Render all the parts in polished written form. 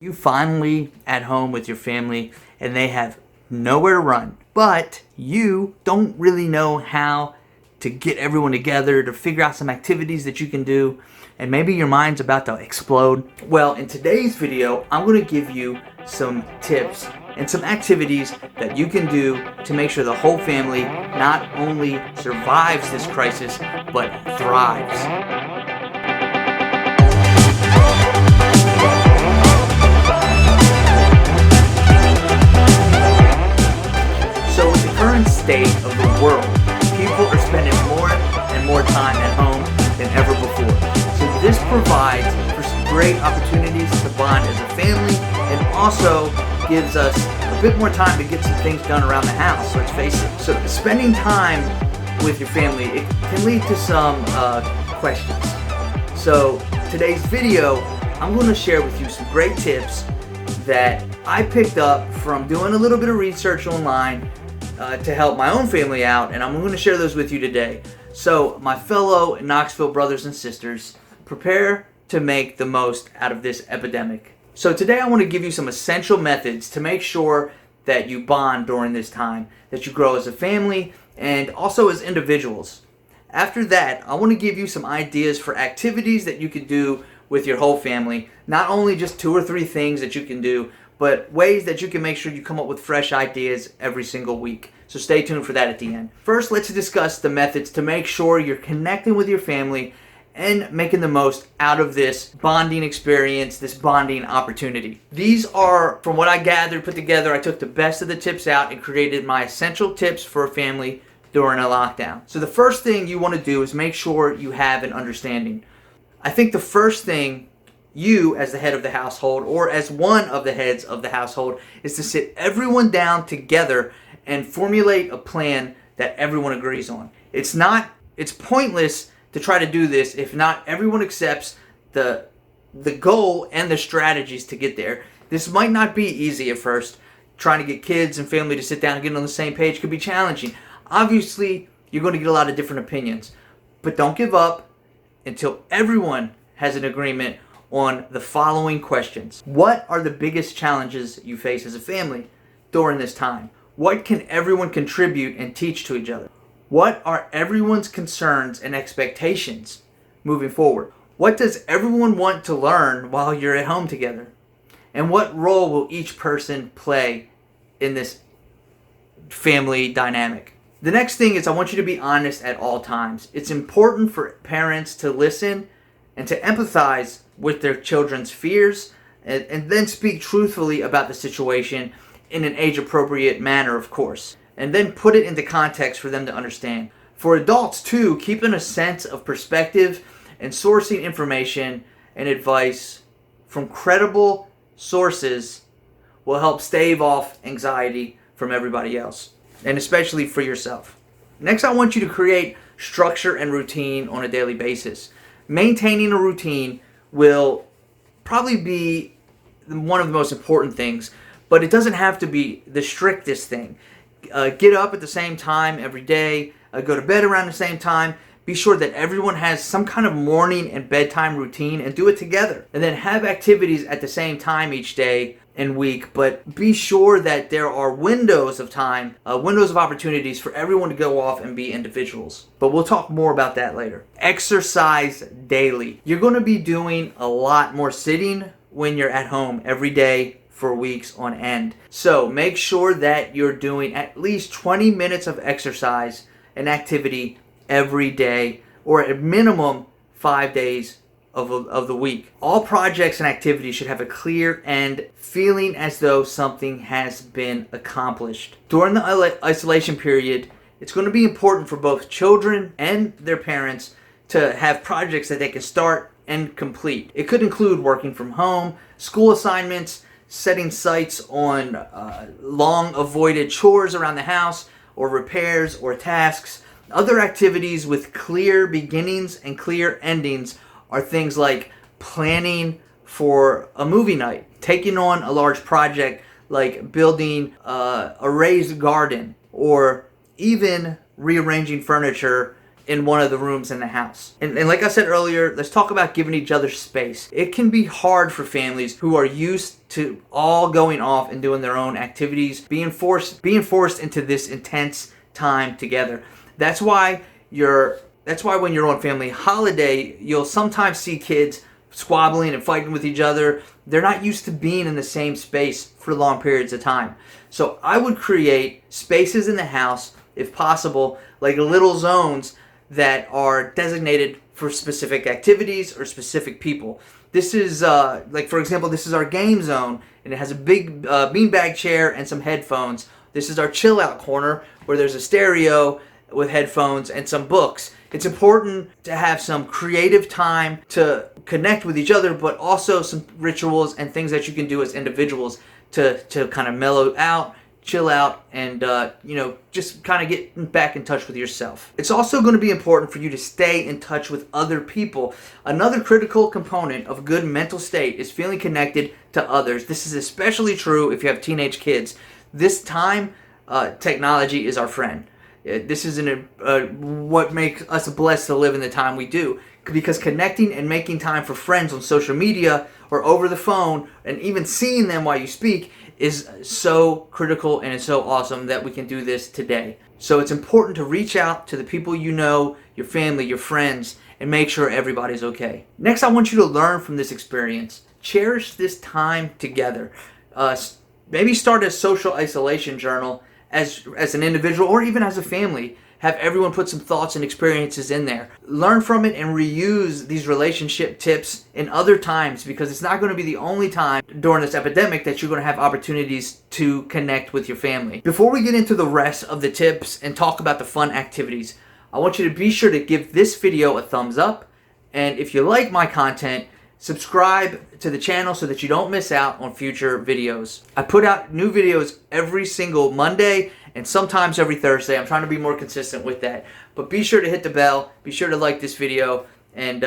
You finally at home with your family and they have nowhere to run, but you don't really know how to get everyone together to figure out some activities that you can do, and maybe your mind's about to explode. Well, in today's video, I'm going to give you some tips and some activities that you can do to make sure the whole family not only survives this crisis, but thrives. So with the current state of the world, people are spending more and more time at home than ever before. So this provides for some great opportunities to bond as a family, and also gives us a bit more time to get some things done around the house, let's face it. So spending time with your family, it can lead to some questions. So today's video, I'm going to share with you some great tips that I picked up from doing a little bit of research online to help my own family out, and I'm going to share those with you today. So my fellow Knoxville brothers and sisters, prepare to make the most out of this epidemic. So today I want to give you some essential methods to make sure that you bond during this time, that you grow as a family and also as individuals. After that, I want to give you some ideas for activities that you can do with your whole family. Not only just 2 or 3 things that you can do, but ways that you can make sure you come up with fresh ideas every single week. So stay tuned for that at the end. First, let's discuss the methods to make sure you're connecting with your family and making the most out of this bonding experience, this bonding opportunity. These are, from what I gathered, put together, I took the best of the tips out and created my essential tips for a family during a lockdown. So the first thing you want to do is make sure you have an understanding. I think the first thing you, as the head of the household, or as one of the heads of the household, is to sit everyone down together and formulate a plan that everyone agrees on. It's pointless to try to do this if not everyone accepts the goal and the strategies to get there. This might not be easy at first. Trying to get kids and family to sit down and get on the same page could be challenging. Obviously, you're going to get a lot of different opinions, but don't give up until everyone has an agreement on the following questions. What are the biggest challenges you face as a family during this time? What can everyone contribute and teach to each other? What are everyone's concerns and expectations moving forward? What does everyone want to learn while you're at home together? And what role will each person play in this family dynamic? The next thing is I want you to be honest at all times. It's important for parents to listen and to empathize with their children's fears, and then speak truthfully about the situation in an age-appropriate manner, of course, and then put it into context for them to understand. For adults too, keeping a sense of perspective and sourcing information and advice from credible sources will help stave off anxiety from everybody else, and especially for yourself. Next, I want you to create structure and routine on a daily basis. Maintaining a routine will probably be one of the most important things, but it doesn't have to be the strictest thing. Get up at the same time every day, go to bed around the same time. Be sure that everyone has some kind of morning and bedtime routine and do it together. And then have activities at the same time each day and week, but be sure that there are windows of time, windows of opportunities for everyone to go off and be individuals. But we'll talk more about that later. Exercise daily. You're going to be doing a lot more sitting when you're at home every day for weeks on end. So make sure that you're doing at least 20 minutes of exercise and activity every day, or at minimum 5 days of the week. All projects and activities should have a clear end, feeling as though something has been accomplished. During the isolation period, it's going to be important for both children and their parents to have projects that they can start and complete. It could include working from home, school assignments, setting sights on long avoided chores around the house, or repairs or tasks. Other activities with clear beginnings and clear endings are things like planning for a movie night, taking on a large project like building a raised garden, or even rearranging furniture in one of the rooms in the house. And like I said earlier, let's talk about giving each other space. It can be hard for families who are used to all going off and doing their own activities, being forced into this intense time together. That's why when you're on family holiday, you'll sometimes see kids squabbling and fighting with each other. They're not used to being in the same space for long periods of time. So I would create spaces in the house, if possible, like little zones that are designated for specific activities or specific people. This is, like for example, this is our game zone, and it has a big beanbag chair and some headphones. This is our chill out corner where there's a stereo with headphones and some books. It's important to have some creative time to connect with each other, but also some rituals and things that you can do as individuals to kind of mellow out, chill out, and just kind of get back in touch with yourself. It's also going to be important for you to stay in touch with other people. Another critical component of a good mental state is feeling connected to others. This is especially true if you have teenage kids. This time, technology is our friend. This is what makes us blessed to live in the time we do, because connecting and making time for friends on social media or over the phone and even seeing them while you speak is so critical, and it's so awesome that we can do this today. So it's important to reach out to the people you know, your family, your friends, and make sure everybody's okay. Next, I want you to learn from this experience. Cherish this time together. Maybe start a social isolation journal as an individual or even as a family. Have everyone put some thoughts and experiences in there. Learn from it and reuse these relationship tips in other times, because it's not going to be the only time during this epidemic that you're going to have opportunities to connect with your family. Before we get into the rest of the tips and talk about the fun activities, I want you to be sure to give this video a thumbs up. And if you like my content, subscribe to the channel so that you don't miss out on future videos. I put out new videos every single Monday and sometimes every Thursday. I'm trying to be more consistent with that. But be sure to hit the bell. Be sure to like this video and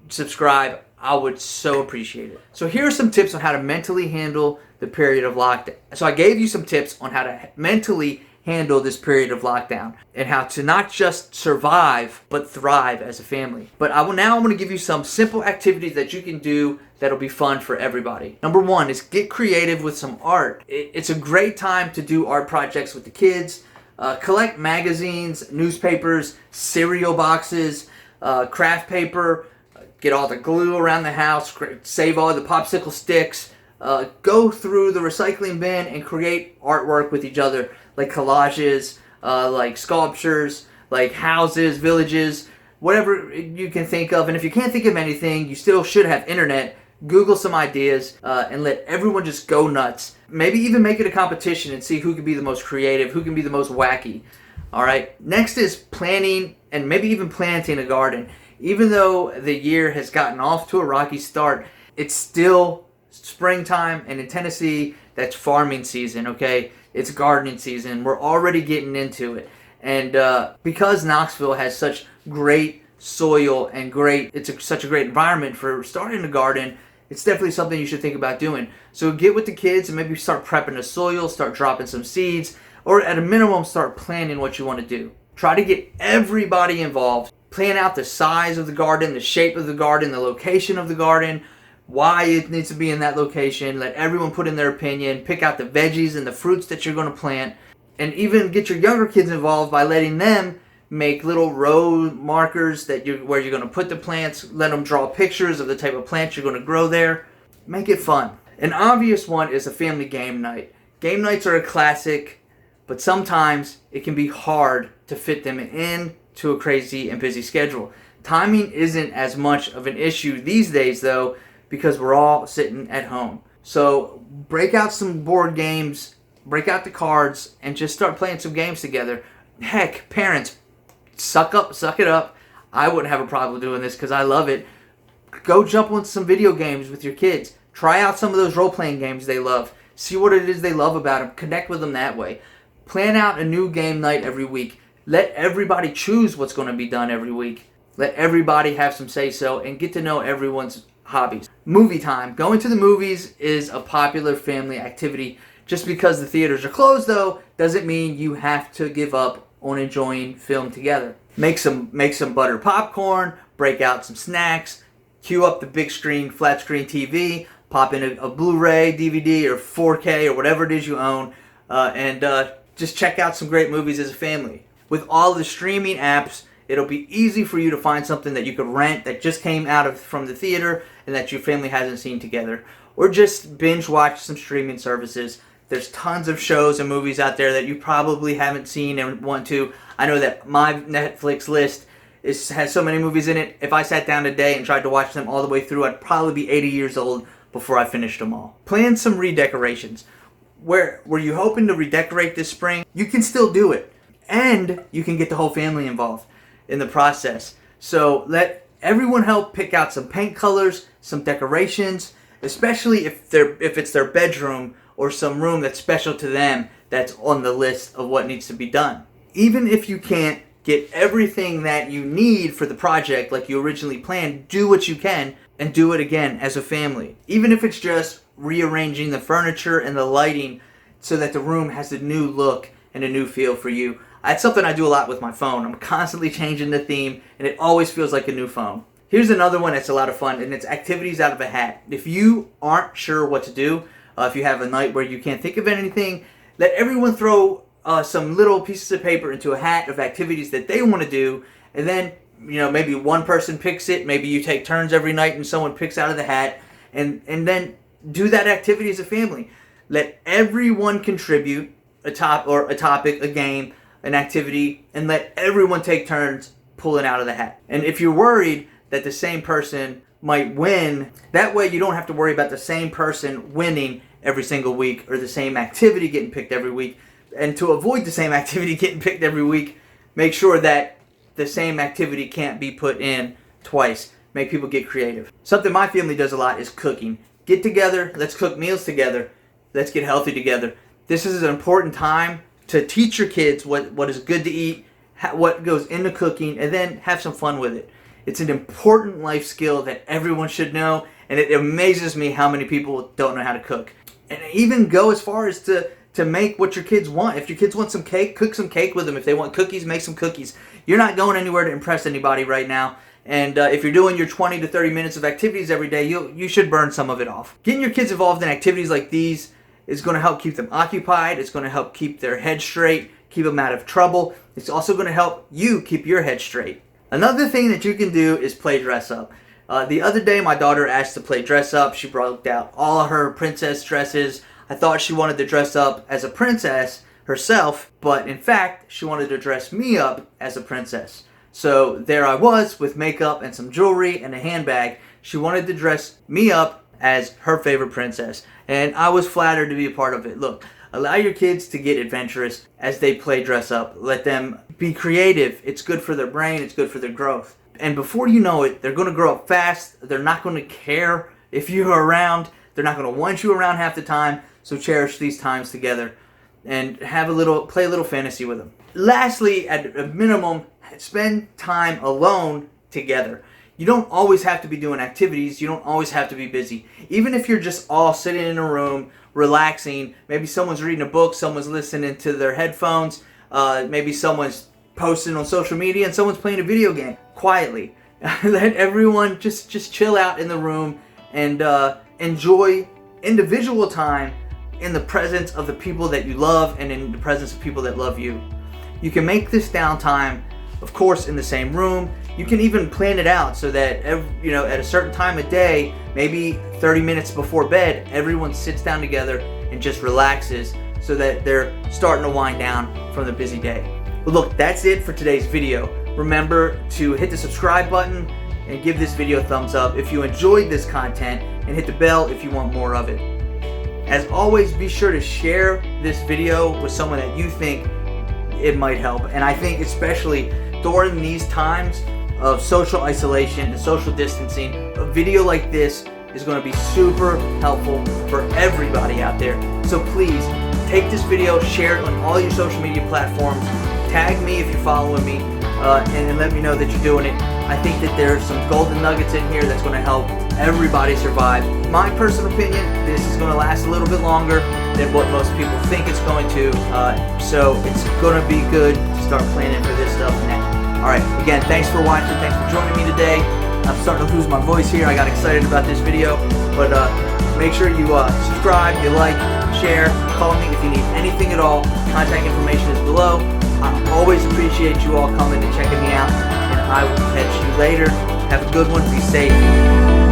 subscribe. I would so appreciate it. So here are some tips on how to mentally handle the period of lockdown. So I gave you some tips on how to mentally handle this period of lockdown and how to not just survive but thrive as a family. But I'm going to give you some simple activities that you can do that'll be fun for everybody. Number one is get creative with some art. It's a great time to do art projects with the kids. Collect magazines, newspapers, cereal boxes, craft paper, get all the glue around the house, save all the popsicle sticks, go through the recycling bin and create artwork with each other, like collages, like sculptures, like houses, villages, whatever you can think of. And if you can't think of anything, you still should have internet. Google some ideas and let everyone just go nuts. Maybe even make it a competition and see who can be the most creative, who can be the most wacky. All right. Next is planning and maybe even planting a garden. Even though the year has gotten off to a rocky start, it's still springtime, and in Tennessee, that's farming season, okay? It's gardening season. We're already getting into it. And because Knoxville has such great soil and such a great environment for starting a garden, it's definitely something you should think about doing. So get with the kids and maybe start prepping the soil, start dropping some seeds, or at a minimum, start planning what you want to do. Try to get everybody involved. Plan out the size of the garden, the shape of the garden, the location of the garden, why it needs to be in that location. Let everyone put in their opinion. Pick out the veggies and the fruits that you're going to plant. And even get your younger kids involved by letting them make little row markers where you're going to put the plants. Let them draw pictures of the type of plants you're going to grow there. Make it fun. An obvious one is a family game night. Game nights are a classic, but sometimes it can be hard to fit them in to a crazy and busy schedule. Timing isn't as much of an issue these days, though, because we're all sitting at home. So break out some board games, break out the cards, and just start playing some games together. Heck, parents, suck it up. I wouldn't have a problem doing this because I love it. Go jump on some video games with your kids. Try out some of those role-playing games they love. See what it is they love about them. Connect with them that way. Plan out a new game night every week. Let everybody choose what's going to be done every week. Let everybody have some say-so and get to know everyone's hobbies. Movie time. Going to the movies is a popular family activity. Just because the theaters are closed, though, doesn't mean you have to give up on enjoying film together. Make some butter popcorn, break out some snacks, cue up the big screen, flat screen TV, pop in a Blu-ray, DVD, or 4K, or whatever it is you own, and just check out some great movies as a family. With all the streaming apps, it'll be easy for you to find something that you could rent that just came out from the theater and that your family hasn't seen together. Or just binge watch some streaming services. There's tons of shows and movies out there that you probably haven't seen and want to. I know that my Netflix list has so many movies in it. If I sat down today and tried to watch them all the way through, I'd probably be 80 years old before I finished them all. Plan some redecorations. Were you hoping to redecorate this spring? You can still do it. And you can get the whole family involved in the process. So let everyone help pick out some paint colors, some decorations, especially if it's their bedroom or some room that's special to them that's on the list of what needs to be done. Even if you can't get everything that you need for the project like you originally planned, do what you can and do it again as a family. Even if it's just rearranging the furniture and the lighting so that the room has a new look and a new feel for you. That's something I do a lot with my phone. I'm constantly changing the theme and it always feels like a new phone. Here's another one that's a lot of fun, and it's activities out of a hat. If you aren't sure what to do, if you have a night where you can't think of anything, let everyone throw some little pieces of paper into a hat of activities that they want to do, and then maybe one person picks it, maybe you take turns every night and someone picks out of the hat, and then do that activity as a family. Let everyone contribute a topic, a game, an activity, and let everyone take turns pulling out of the hat. And if you're worried that the same person might win, that way you don't have to worry about the same person winning every single week or the same activity getting picked every week. And to avoid the same activity getting picked every week, make sure that the same activity can't be put in twice. Make people get creative. Something my family does a lot is cooking. Get together, let's cook meals together, let's get healthy together. This is an important time to teach your kids what is good to eat, what goes into cooking, and then have some fun with it. It's an important life skill that everyone should know, and it amazes me how many people don't know how to cook. And even go as far as to make what your kids want. If your kids want some cake, cook some cake with them. If they want cookies, make some cookies. You're not going anywhere to impress anybody right now. And if you're doing your 20 to 30 minutes of activities every day, you should burn some of it off. Getting your kids involved in activities like these is going to help keep them occupied. It's going to help keep their head straight, keep them out of trouble. It's also going to help you keep your head straight. Another thing that you can do is play dress up. The other day, my daughter asked to play dress up. She brought out all of her princess dresses. I thought she wanted to dress up as a princess herself, but in fact, she wanted to dress me up as a princess. So there I was with makeup and some jewelry and a handbag. She wanted to dress me up as her favorite princess, and I was flattered to be a part of it. Look, allow your kids to get adventurous as they play dress up. Let them be creative. It's good for their brain. It's good for their growth. And before you know it, they're going to grow up fast. They're not going to care if you're around. They're not going to want you around half the time. So cherish these times together and play a little fantasy with them. Lastly, at a minimum, spend time alone together. You don't always have to be doing activities. You don't always have to be busy. Even if you're just all sitting in a room, relaxing, maybe someone's reading a book, someone's listening to their headphones, maybe someone's posting on social media, and someone's playing a video game quietly. Let everyone just chill out in the room and enjoy individual time in the presence of the people that you love and in the presence of people that love you. You can make this downtime, of course, in the same room. You can even plan it out so that at a certain time of day, maybe 30 minutes before bed, everyone sits down together and just relaxes so that they're starting to wind down from the busy day. Well, look, that's it for today's video. Remember to hit the subscribe button and give this video a thumbs up if you enjoyed this content, and hit the bell if you want more of it. As always, be sure to share this video with someone that you think it might help. And I think especially during these times of social isolation and social distancing, a video like this is going to be super helpful for everybody out there. So please take this video, share it on all your social media platforms, tag me if you're following me, and let me know that you're doing it. I think that there's some golden nuggets in here that's going to help everybody survive. My personal opinion, this is going to last a little bit longer than what most people think it's going to, so it's going to be good to start planning for this stuff now. Alright, again, thanks for watching, thanks for joining me today. I'm starting to lose my voice here. I got excited about this video, but make sure you subscribe, you like, share, call me if you need anything at all. Contact information is below. I always appreciate you all coming and checking me out, and I will catch you later. Have a good one. Be safe.